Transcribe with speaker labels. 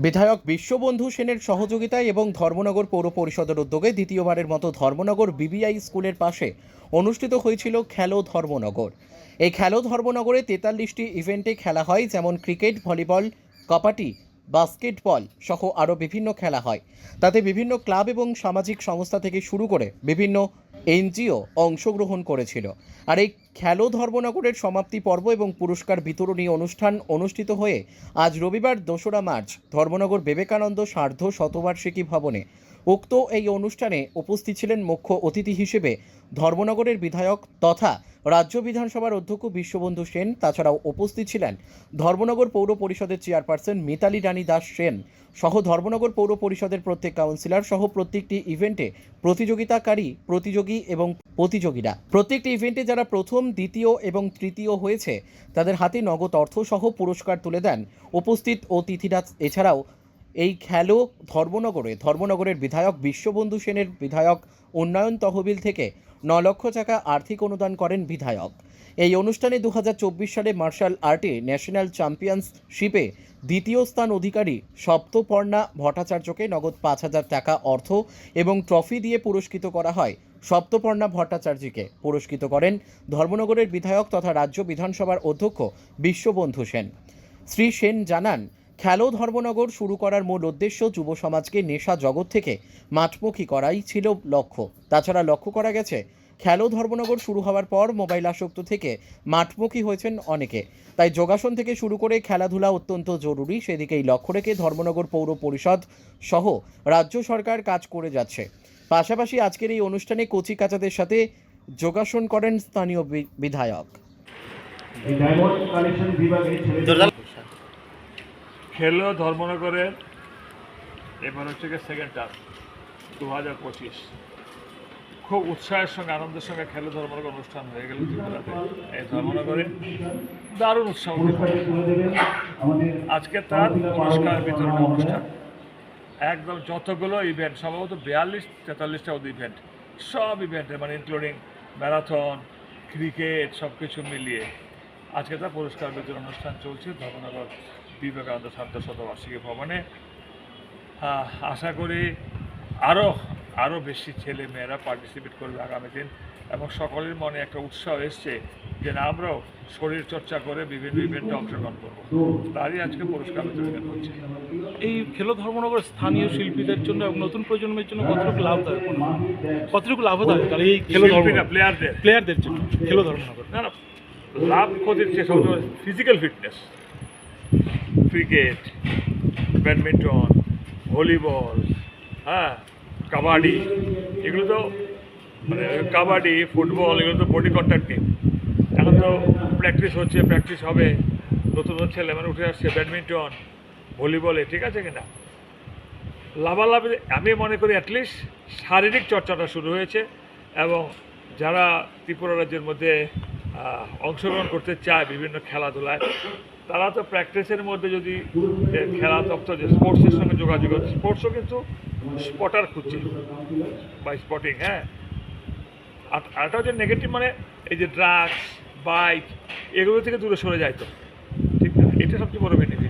Speaker 1: বিধায়ক বিশ্ববন্ধু সেনের সহযোগিতায় এবং ধর্মনগর পৌর পরিষদের উদ্যোগে দ্বিতীয়বারের মতো ধর্মনগর বিবিআই স্কুলের পাশে অনুষ্ঠিত হয়েছিল খেলো ধর্মনগর। এই খেলো ধর্মনগরে 43টি ইভেন্টে খেলা হয়, যেমন ক্রিকেট, ভলিবল, কবাডি, বাস্কেটবল সহ আরও বিভিন্ন খেলা হয়। তাতে বিভিন্ন ক্লাব এবং সামাজিক সংস্থা থেকে শুরু করে বিভিন্ন এনজিও অংশগ্রহণ করেছিল। আর এই খেলো ধর্মনগরের সমাপ্তি পর্ব এবং পুরস্কার বিতরণী অনুষ্ঠান অনুষ্ঠিত হয়ে আজ রবিবার 2রা মার্চ ধর্মনগর বিবেকানন্দ সার্ধ শতবার্ষিকী ভবনে। উক্ত এই অনুষ্ঠানে উপস্থিত ছিলেন মুখ্য অতিথি হিসেবে ধর্মনগরের বিধায়ক তথা রাজ্য বিধানসভার অধ্যক্ষ বিশ্ববন্ধু সেন। তাছাড়াও উপস্থিত ছিলেন ধর্মনগর পৌর পরিষদের চেয়ারপারসন মিতালি রানী দাস সেন সহ ধর্মনগর পৌর পরিষদের প্রত্যেক কাউন্সিলর সহ প্রত্যেকটি ইভেন্টে প্রতিযোগী এবং প্রতিযোগীরা। প্রত্যেকটি ইভেন্টে যারা প্রথম, দ্বিতীয় এবং তৃতীয় হয়েছে তাদের হাতে নগদ অর্থ সহ পুরস্কার তুলে দেন উপস্থিত অতিথিরা। এছাড়াও এই খেলো ধর্মনগরের বিধায়ক বিশ্ববন্ধু সেনের বিধায়ক উন্নয়ন তহবিল থেকে 9 লক্ষ টাকা আর্থিক অনুদান করেন বিধায়ক। এই অনুষ্ঠানে 2024 সালে মার্শাল আর্টে ন্যাশনাল চ্যাম্পিয়নশিপে দ্বিতীয় স্থান অধিকারী সপ্তপর্ণা ভট্টাচার্যকে নগদ 5,000 টাকা অর্থ এবং ট্রফি দিয়ে পুরস্কৃত করা হয়। সপ্তপর্ণা ভট্টাচার্যকে পুরস্কৃত করেন ধর্মনগরের বিধায়ক তথা রাজ্য বিধানসভার অধ্যক্ষ বিশ্ববন্ধু সেন। শ্রী সেন জানান, খেলো ধর্মনগর শুরু করার মূল উদ্দেশ্য যুব সমাজকে নেশা জগৎ থেকে মাঠমুখী করাই ছিল লক্ষ্য। তাছাড়া লক্ষ্য করা গেছে খেলো ধর্মনগর শুরু হওয়ার পর মোবাইল আসক্ত থেকে মাঠমুখী হয়েছেন অনেকে। তাই যোগাসন থেকে শুরু করে খেলাধুলা অত্যন্ত জরুরি, সেদিকেই লক্ষ্য রেখে ধর্মনগর পৌর পরিষদ সহ রাজ্য সরকার কাজ করে যাচ্ছে। পাশাপাশি আজকের এই অনুষ্ঠানে কচি কাচাদের সাথে যোগাসন করেন স্থানীয় বিধায়ক।
Speaker 2: খেলো ধর্মনগরের এবার হচ্ছে সেকেন্ড টার্ম 2025। খুব উৎসাহের সঙ্গে আনন্দের সঙ্গে খেলো ধর্মনগর অনুষ্ঠান হয়ে গেল ত্রিপুরাতে। এই ধর্মনগরে দারুণ উৎসাহ। আজকে তার পুরস্কার বিতরণ অনুষ্ঠান, একদম যতগুলো ইভেন্ট, সম্ভবত 42-43টা ইভেন্ট, সব ইভেন্টে মানে ইনক্লুডিং ম্যারাথন, ক্রিকেট, সব কিছু মিলিয়ে আজকে তার পুরস্কার বিতরণ অনুষ্ঠান চলছে ধর্মনগর বিবেকানন্দ সার্ধ শতবার্ষিকী ভবনে। আশা করি আরও বেশি ছেলে মেয়েরা পার্টিসিপেট করবে আগামী দিন, এবং সকলের মনে একটা উৎসাহ এসছে যে না, আমরাও শরীর চর্চা করে বিভিন্ন ইভেন্টে অংশগ্রহণ করবো। তারই আজকে পুরস্কার বিতরণ হচ্ছে।
Speaker 3: এই খেলো ধর্মনগর স্থানীয় শিল্পীদের জন্য এবং নতুন প্রজন্মের জন্য কতটুকু লাভদায়ক এই খেলো প্লেয়ারদের জন্য খেলো ধর্মনগর?
Speaker 2: না, লাভ ক্ষতির চেয়ে সবসময় physical fitness, cricket, badminton, volleyball, kabaddi, এগুলো তো মানে কাবাডি, ফুটবল, এগুলো তো বডি কন্ট্যাক্ট গেম। এখন তো প্র্যাকটিস হবে, নতুন ছেলে মানে উঠে আসছে ব্যাডমিন্টন, ভলিবলে, ঠিক আছে কিনা। লাভালাভ আমি মনে করি অ্যাটলিস্ট শারীরিক চর্চাটা শুরু হয়েছে, এবং যারা ত্রিপুরা রাজ্যের মধ্যে অংশগ্রহণ করতে চায় বিভিন্ন খেলাধুলায়, তারা তো প্র্যাকটিসের মধ্যে যদি খেলা তত্ত্ব যে স্পোর্টসের সঙ্গে যোগাযোগ, স্পোর্টসও কিন্তু স্পটার খুঁজছে বা স্পটিং। আর আরেকটা হচ্ছে নেগেটিভ, মানে এই যে ড্রাগস, বাইক, এগুলো থেকে দূরে সরে যায়, তো ঠিক না, এটা সবচেয়ে বড় বেনিফিট।